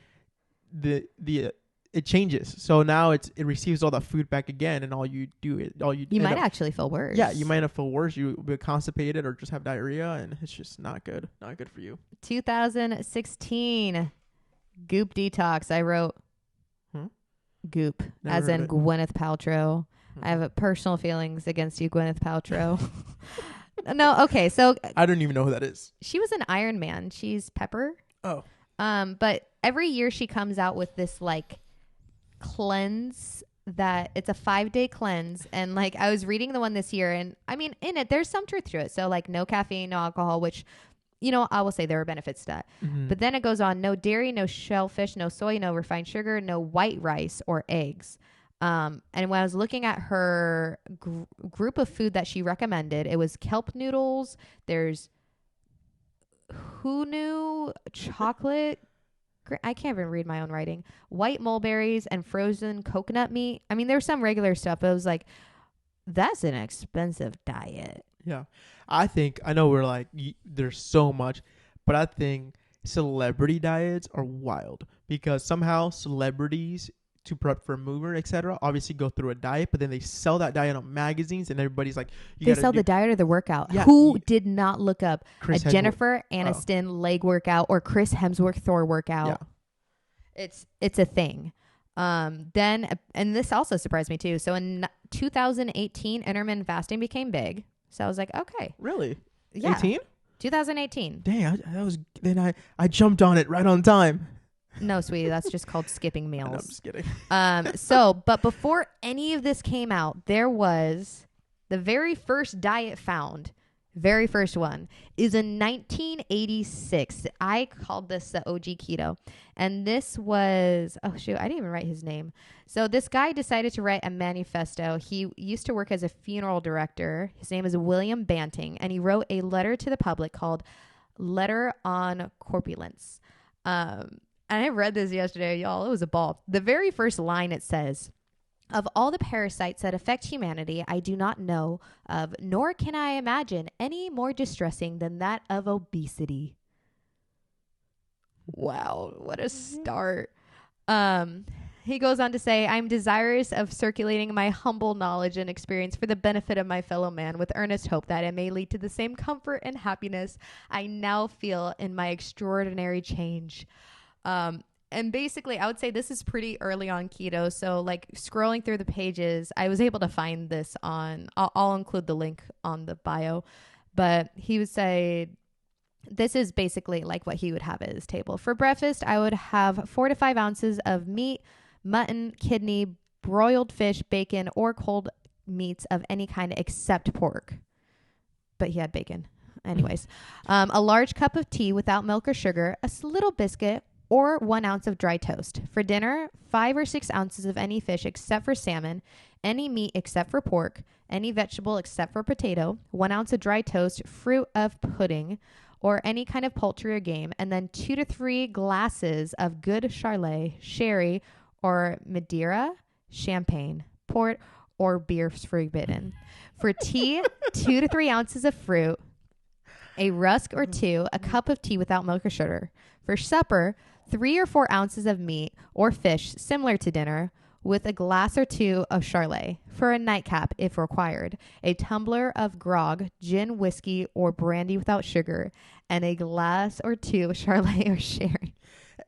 it changes. So now it receives all that food back again, and you might actually feel worse. Yeah, you might have feel worse. You be constipated or just have diarrhea, and it's just not good. Not good for you. 2016 Goop detox. I wrote Goop, Never as in Gwyneth Paltrow. I have personal feelings against you, Gwyneth Paltrow. No, okay. So I don't even know who that is. she was an Iron Man. She's Pepper. Oh. But every year she comes out with this like cleanse that it's a 5-day cleanse. And like I was reading the one this year, and I mean, in it, there's some truth to it. So like no caffeine, no alcohol, which, you know, I will say there are benefits to that. Mm-hmm. But then it goes on: no dairy, no shellfish, no soy, no refined sugar, no white rice or eggs. And when I was looking at her group of food that she recommended, it was kelp noodles. There's who knew chocolate. I can't even read my own writing. White mulberries and frozen coconut meat. I mean, there's some regular stuff, but it was like, that's an expensive diet. Yeah. I know we're like, there's so much, but I think celebrity diets are wild because somehow celebrities to prep for a movie, etc., obviously go through a diet, but then they sell that diet on magazines and everybody's like, they sell the diet or the workout. Yeah, Who did not look up Chris a Jennifer Aniston leg workout or Chris Hemsworth Thor workout? Yeah. It's a thing. Then, and this also surprised me too. So in 2018, intermittent fasting became big. So I was like, okay. Really? Yeah. 18? 2018. Dang, I jumped on it right on time. No, sweetie, that's just called skipping meals. I'm just kidding. But before any of this came out, there was the very first diet found. Very first one is in 1986. I called this the OG keto. And this was, oh shoot, I didn't even write his name. So this guy decided to write a manifesto. He used to work as a funeral director. His name is William Banting. And he wrote a letter to the public called Letter on Corpulence. And I read this yesterday, y'all. It was a ball. The very first line, it says, "Of all the parasites that affect humanity, I do not know of, nor can I imagine any more distressing than that of obesity." Wow, what a start. He goes on to say, "I'm desirous of circulating my humble knowledge and experience for the benefit of my fellow man, with earnest hope that it may lead to the same comfort and happiness I now feel in my extraordinary change." And basically, I would say this is pretty early on keto. So like scrolling through the pages, I was able to find this on, I'll include the link on the bio, but he would say, this is basically like what he would have at his table. For breakfast, I would have 4 to 5 ounces of meat, mutton, kidney, broiled fish, bacon, or cold meats of any kind except pork. But he had bacon. Anyways, a large cup of tea without milk or sugar, a little biscuit, or 1 ounce of dry toast. For dinner, 5 or 6 ounces of any fish except for salmon, any meat except for pork, any vegetable except for potato, 1 ounce of dry toast, fruit of pudding, or any kind of poultry or game, and then 2 to 3 glasses of good Charlet, sherry, or Madeira, champagne, port, or beer forbidden. For tea, 2 to 3 ounces of fruit, a rusk or 2, a cup of tea without milk or sugar. For supper, 3 or 4 ounces of meat or fish similar to dinner, with a glass or 2 of Charlet. For a nightcap, if required, a tumbler of grog, gin, whiskey, or brandy without sugar, and a glass or 2 of Charlet or sherry.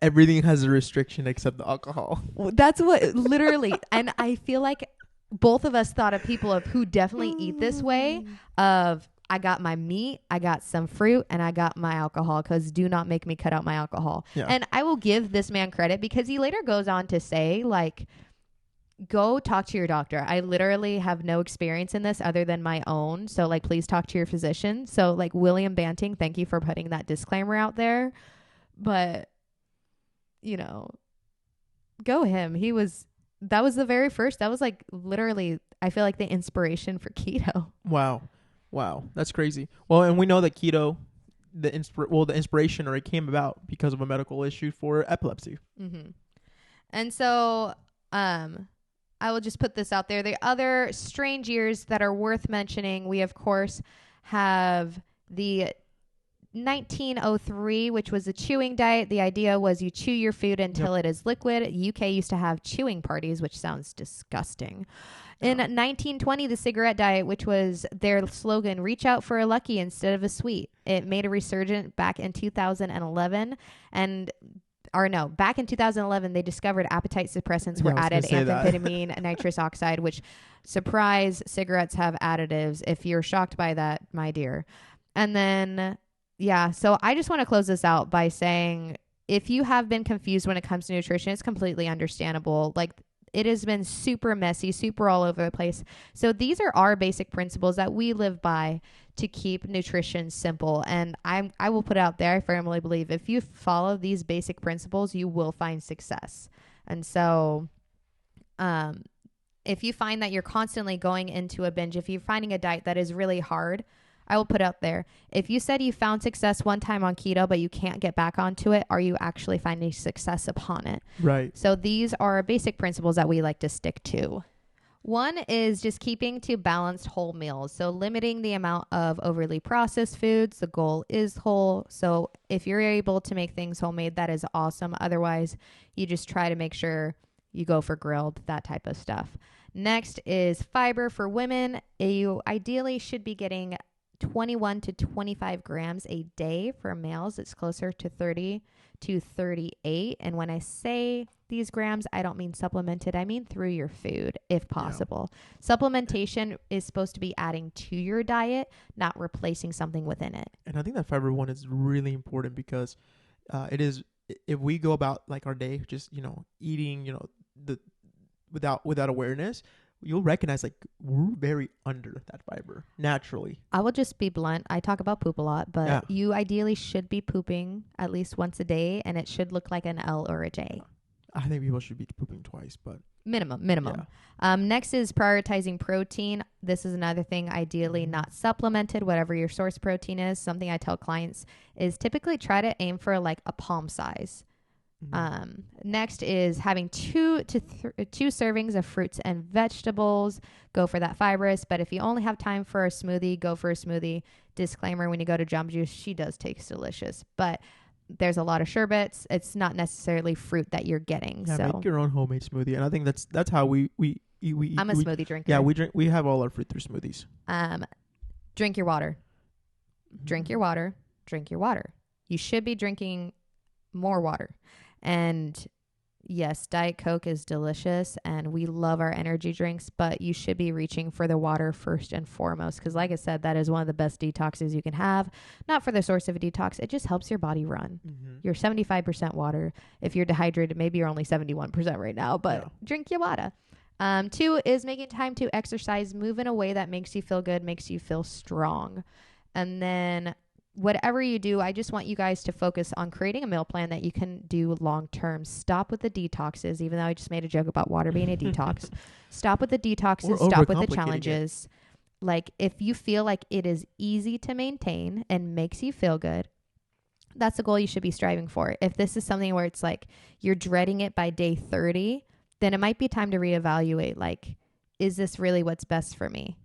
Everything has a restriction except the alcohol. That's what literally, and I feel like both of us thought of people of who definitely eat this way of, I got my meat, I got some fruit, and I got my alcohol, because do not make me cut out my alcohol. Yeah. And I will give this man credit because he later goes on to say, like, go talk to your doctor. I literally have no experience in this other than my own. So, like, please talk to your physician. So, like, William Banting, thank you for putting that disclaimer out there. But, you know, go him. That was the very first. That was, like, literally, I feel like the inspiration for keto. Wow, that's crazy. Well, and we know that keto, the inspiration or it came about because of a medical issue for epilepsy. Mm-hmm. And so, I will just put this out there. The other strange years that are worth mentioning, we of course have the 1903, which was a chewing diet. The idea was you chew your food until it is liquid. UK used to have chewing parties, which sounds disgusting. In 1920, the cigarette diet, which was their slogan, reach out for a lucky instead of a sweet. It made a resurgence back in 2011. And back in 2011, they discovered appetite suppressants were Yeah, I was added gonna say that. amphetamine, nitrous oxide, which, surprise, cigarettes have additives. If you're shocked by that, my dear. And then, yeah, so I just want to close this out by saying, if you have been confused when it comes to nutrition, it's completely understandable. Like, it has been super messy, super all over the place. So these are our basic principles that we live by to keep nutrition simple. And I will put out there, I firmly believe if you follow these basic principles, you will find success. And so if you find that you're constantly going into a binge, if you're finding a diet that is really hard, I will put out there, if you said you found success one time on keto, but you can't get back onto it, are you actually finding success upon it? Right. So these are basic principles that we like to stick to. One is just keeping to balanced whole meals. So limiting the amount of overly processed foods. The goal is whole. So if you're able to make things homemade, that is awesome. Otherwise, you just try to make sure you go for grilled, that type of stuff. Next is fiber for women. You ideally should be getting 21 to 25 grams a day. For males, it's closer to 30 to 38. And when I say these grams, I don't mean supplemented. I mean through your food, if possible. Yeah. Supplementation is supposed to be adding to your diet, not replacing something within it. And I think that fiber one is really important because it is, if we go about like our day, just, eating, without awareness, you'll recognize like we're very under that fiber naturally. I will just be blunt. I talk about poop a lot, but you ideally should be pooping at least once a day, and it should look like an L or a J. I think people should be pooping twice, but minimum. Yeah. Next is prioritizing protein. This is another thing, ideally not supplemented, whatever your source protein is. Something I tell clients is typically try to aim for like a palm size. Next is having two servings of fruits and vegetables. Go for that fibrous, but if you only have time for a smoothie, go for a smoothie. Disclaimer, when you go to Jamba Juice, she does taste delicious, but there's a lot of sherbets. It's not necessarily fruit that you're getting. Yeah, so make your own homemade smoothie. And I think that's how we I'm a smoothie drinker. Yeah, we have all our fruit through smoothies. Drink your water. Drink your water. Drink your water. You should be drinking more water. And yes, Diet Coke is delicious and we love our energy drinks, but you should be reaching for the water first and foremost. Because like I said, that is one of the best detoxes you can have. Not for the source of a detox. It just helps your body run. You're 75% water. If you're dehydrated, maybe you're only 71% right now, but drink your water. 2 is making time to exercise, move in a way that makes you feel good, makes you feel strong. And then whatever you do, I just want you guys to focus on creating a meal plan that you can do long term. Stop with the detoxes, even though I just made a joke about water being a detox. Stop with the detoxes. Stop with the challenges. Like, if you feel like it is easy to maintain and makes you feel good, that's the goal you should be striving for. If this is something where it's like you're dreading it by day 30, then it might be time to reevaluate. Like, is this really what's best for me?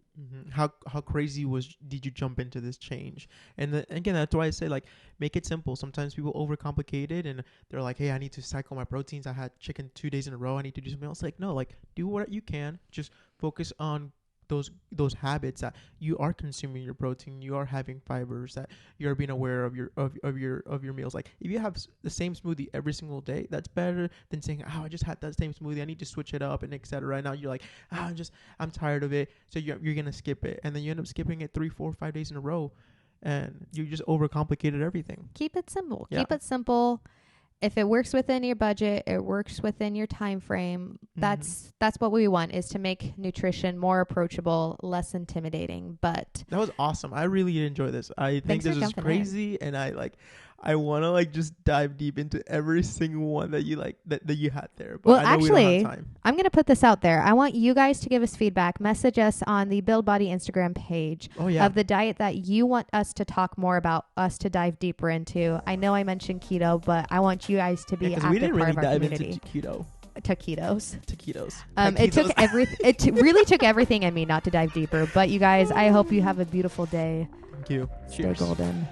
How crazy did you jump into this change? And again, that's why I say, like, make it simple. Sometimes people overcomplicate it and they're like, hey, I need to cycle my proteins. I had chicken 2 days in a row. I need to do something else. Like, no, like, do what you can. Just focus on those habits that you are consuming your protein, you are having fibers, that you're being aware of your meals. Like, if you have the same smoothie every single day, that's better than saying, I just had that same smoothie, I need to switch it up, and etc. And now you're like, I'm tired of it, so you're gonna skip it, and then you end up skipping it 3, 4, 5 days in a row, and you just overcomplicated everything. Keep it simple. Keep it simple. If it works within your budget, it works within your time frame. That's what we want, is to make nutrition more approachable, less intimidating. But that was awesome. I really did enjoy this. I think this was crazy, and I want to just dive deep into every single one that you that you had there. But well, actually, I'm going to put this out there. I want you guys to give us feedback. Message us on the Build Body Instagram page of the diet that you want us to talk more about, us to dive deeper into. I know I mentioned keto, but I want you guys to be active part of our community. Taquitos. It really took everything in me not to dive deeper. But you guys, I hope you have a beautiful day. Thank you. Stay golden.